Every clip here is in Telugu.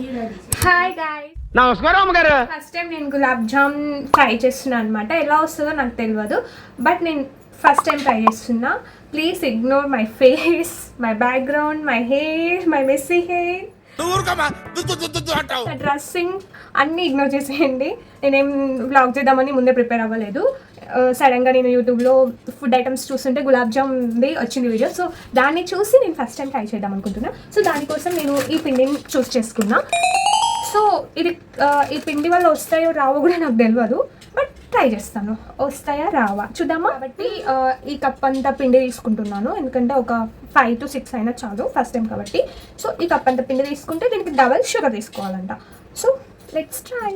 హాయ్ గాయ్స్, నమస్కారం అమ్మగారు. ఫస్ట్ టైం నేను గులాబ్ జామ్ ట్రై చేస్తున్నాను అనమాట. ఎలా వస్తుందో నాకు తెలియదు, బట్ నేను ఫస్ట్ టైం ట్రై చేస్తున్నా. Please ignore my face, my background, my hair, my messy hair, dressing అన్నీ ఇగ్నోర్ చేసేయండి. నేనేం వ్లాగ్ చేద్దామని ముందే ప్రిపేర్ అవ్వలేదు. సడన్గా నేను యూట్యూబ్లో ఫుడ్ ఐటమ్స్ చూస్తుంటే గులాబ్ జామ్ది వచ్చింది వీడియో. సో దాన్ని చూసి నేను ఫస్ట్ టైం ట్రై చేద్దాం అనుకుంటున్నా. సో దానికోసం నేను ఈ పిండిని చూస్ చేసుకున్నా. సో ఇది ఈ పిండి వల్ల వస్తాయో రావో కూడా నాకు తెలియదు, బట్ ట్రై చేస్తాను. వస్తాయా రావా చూద్దామా. కాబట్టి ఈ కప్ అంతా పిండి తీసుకుంటున్నాను, ఎందుకంటే ఒక 5 to 6 అయినా చాలు ఫస్ట్ టైం కాబట్టి. సో ఈ కప్ అంతా పిండి తీసుకుంటే దీనికి డబల్ షుగర్ తీసుకోవాలంట. So let's try.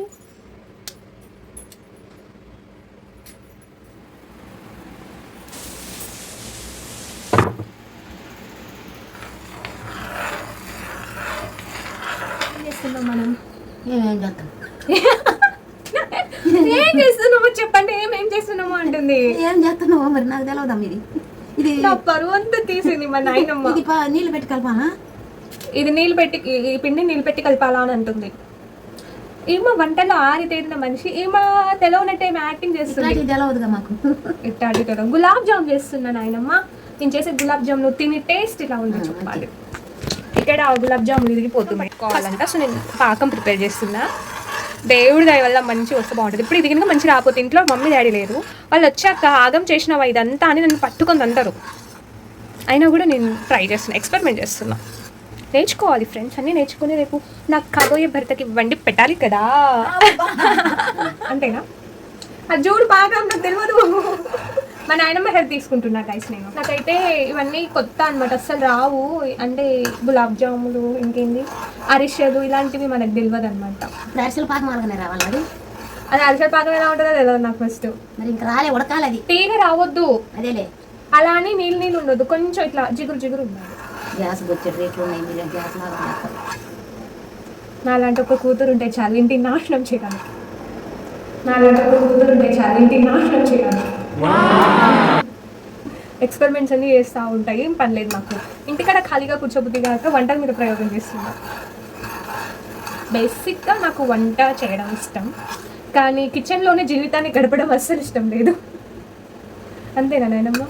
మనం ఏమేం చేస్తాం ఏం చేస్తున్నామో చెప్పండి. ఏమేం చేస్తున్నామో అంటుంది. ఏం చేస్తున్నావో మరి నాకు తెలియదా. ఇది నా పరువు అంతా తీసింది మా నాయనమ్మ. ఇది నీళ్ళు పెట్టి కలపానా? ఇది నీళ్ళు పెట్టి, ఈ పిండి నీళ్ళు పెట్టి కలపాలా అని అంటుంది. ఏమో వంటలో ఆరితేరిన మనిషి, ఏమో తెలవనట్టు ఏమో యాక్టింగ్ చేస్తుంది. తెలవదుగా మాకు. ఇట్టాడి తెలవు. గులాబ్ జామ్ చేస్తున్నా నాయనమ్మ. నేను చేసే గులాబ్ జామ్ నువ్వు తిని టేస్ట్ ఇలా ఉంది చెప్పాలి. ఇక్కడ గులాబ్ జాములు ఇరిగిపోతున్నాయి కావాలంట. సో నేను పాకం ప్రిపేర్ చేస్తున్నా. దేవుడి దయ వల్ల మంచి వస్తే బాగుంటుంది. ఇప్పుడు ఇది కనుక మంచి రాకపోతే ఇంట్లో మమ్మీ డాడీ లేరు, వాళ్ళు వచ్చాక ఆగం చేసినవా ఇదంతా అని నన్ను పట్టుకొని అంటారు. అయినా కూడా నేను ట్రై చేస్తున్నా, ఎక్స్పెరిమెంట్ చేస్తున్నా. నేర్చుకోవాలి ఫ్రెండ్స్, అన్నీ నేర్చుకుని రేపు నాకు కాబోయే భర్తకి వండి పెట్టాలి కదా. అంతేనా? అది చూడు బాగా నాకు తెలియదు. మా నాయనమ్మ హెల్ప్ తీసుకుంటున్నా గైస్. నేను నాకైతే ఇవన్నీ కొత్త అనమాట, అస్సలు రావు. అంటే గులాబ్ జాములు, ఇంకేంది అరిసెలు ఇలాంటివి మనకు తెలియదు అనమాట. అరిసెలు పాకం అలాగనే రావాలి. అది అరిసెల పాకం ఎలా ఉంటుందో తెలియదు నాకు ఫస్ట్. మరి ఇంకా రాలే, ఉడకాలి. అది తీగ రావద్దు, అదేలే. అలా అని నీళ్ళు నీళ్ళు ఉండదు, కొంచెం ఇట్లా జిగురు జిగురు ఉండాలి. గ్యాస్ వచ్చే రేట్లు ఉన్నాయి, గ్యాస్ లాగా. నాలాంటి ఒక కూతురు ఉంటే చాలు ఇంటిని నాశనం చేయడానికి. నాలాంటి ఒక కూతురు ఉంటే చాలు ఇంటిని నాశనం చేయడానికి. ఎక్స్పెరిమెంట్స్ అన్నీ చేస్తూ ఉంటాయి, ఏం పని లేదు నాకు. ఇంటికాడ ఖాళీగా కూర్చోబుద్ది కాక వంటల మీద ప్రయోగం చేస్తున్నా. బేసిక్గా నాకు వంట చేయడం ఇష్టం, కానీ కిచెన్లోనే జీవితాన్ని గడపడం అస్సలు ఇష్టం లేదు. అంతేనా నాయనమ్మ?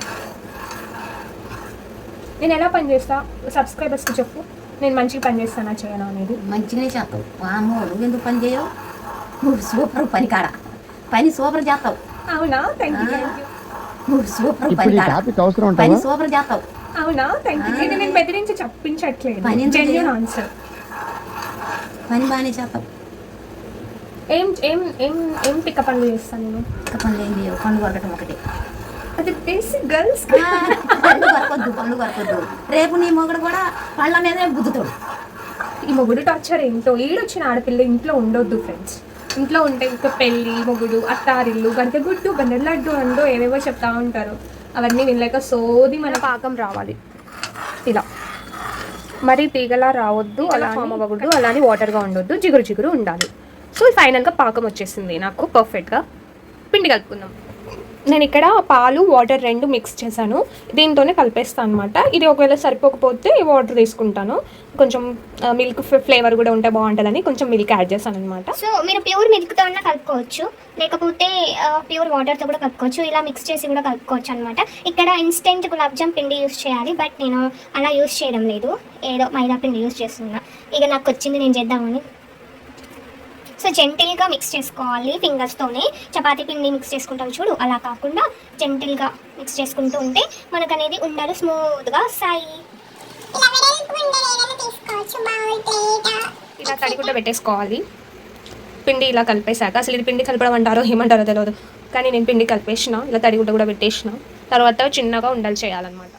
నేను ఎలా పని చేస్తా సబ్స్క్రైబర్స్కి చెప్పు. నేను మంచిగా పని చేస్తానా చేయను అనేది. మంచిగానే చేస్తావు. వామో, నువ్వెందుకు పని చేయవు? నువ్వు సూపర్ పని కాడ పని సూపర్ చేస్తావు. అవునా? Thank you. నువ్వు సూపర్ పని సూపర్ చేస్తావు. అవునా? Thank you. ఇది నేను బెదిరించి చెప్పించట్లేదు, జెన్యూన్ ఆన్సర్. పని బాగానే చేస్తావు. ఏం ఏం ఏం ఏం పిక్క పనులు చేస్తాను నేను? పిక్క పనులు ఏం చేయవు, పనులు కొరకటం ఒకటి. అది బేసిక్ గర్ల్స్. పనులు కొరకొద్దు. రేపు నీ మొగుడు కూడా పళ్ళ మీదే బుద్దుతాడు. ఈ మొగుడు టార్చర్ ఏంటో. ఈడొచ్చిన ఆడపిల్ల ఇంట్లో ఉండొద్దు ఫ్రెండ్స్. ఇంట్లో ఉంటే ఇంకా పెళ్ళి, మొగుడు, అత్తారిల్లు, గంట గుడ్డు, గంట లడ్డు అంటూ ఏవేవో చెప్తా ఉంటారు. అవన్నీ వినలేక సోది. మన పాకం రావాలి ఇలా, మరి తీగలా రావద్దు, అలా ఫామ్ అవ్వకూడదు, అలానే వాటర్గా ఉండొద్దు, జిగురు జిగురు ఉండాలి. సో ఫైనల్గా పాకం వచ్చేసింది నాకు పర్ఫెక్ట్గా. పిండి కలుపుకుందాం. నేను ఇక్కడ పాలు, వాటర్ 2 మిక్స్ చేశాను. దీంతోనే కలిపేస్తాను అనమాట. ఇది ఒకవేళ సరిపోకపోతే వాటర్ తీసుకుంటాను. కొంచెం మిల్క్ ఫ్లేవర్ కూడా ఉంటే బాగుంటుందని కొంచెం మిల్క్ యాడ్ చేస్తాను అనమాట. సో మీరు ప్యూర్ మిల్క్తో ఉన్న కలుపుకోవచ్చు, లేకపోతే ప్యూర్ వాటర్తో కూడా కలుపుకోవచ్చు. ఇలా మిక్స్ చేసి కూడా కలుపుకోవచ్చు అనమాట. ఇక్కడ ఇన్స్టెంట్ గులాబ్ జామ్ పిండి యూస్ చేయాలి, బట్ నేను అలా యూస్ చేయడం లేదు. ఏదో మైదా పిండి యూస్ చేస్తున్నా. ఇక నాకు వచ్చింది నేను చేద్దామని. సో జెంటిల్గా మిక్స్ చేసుకోవాలి ఫింగర్స్తోనే. చపాతీ పిండి మిక్స్ చేసుకుంటాం చూడు, అలా కాకుండా జెంటిల్గా మిక్స్ చేసుకుంటూ ఉంటే మనకు అనేది ఉండలు స్మూత్గా వస్తాయి. ఇలా తడిగుడ్డ పెట్టేసుకోవాలి. పిండి ఇలా కలిపేశాక, అసలు ఇది పిండి కలపడం అంటారో ఏమంటారో తెలియదు, కానీ నేను పిండి కలిపేసిన. ఇలా తడిగుడ్డ కూడా పెట్టేసిన. తర్వాత చిన్నగా ఉండలు చేయాలన్నమాట.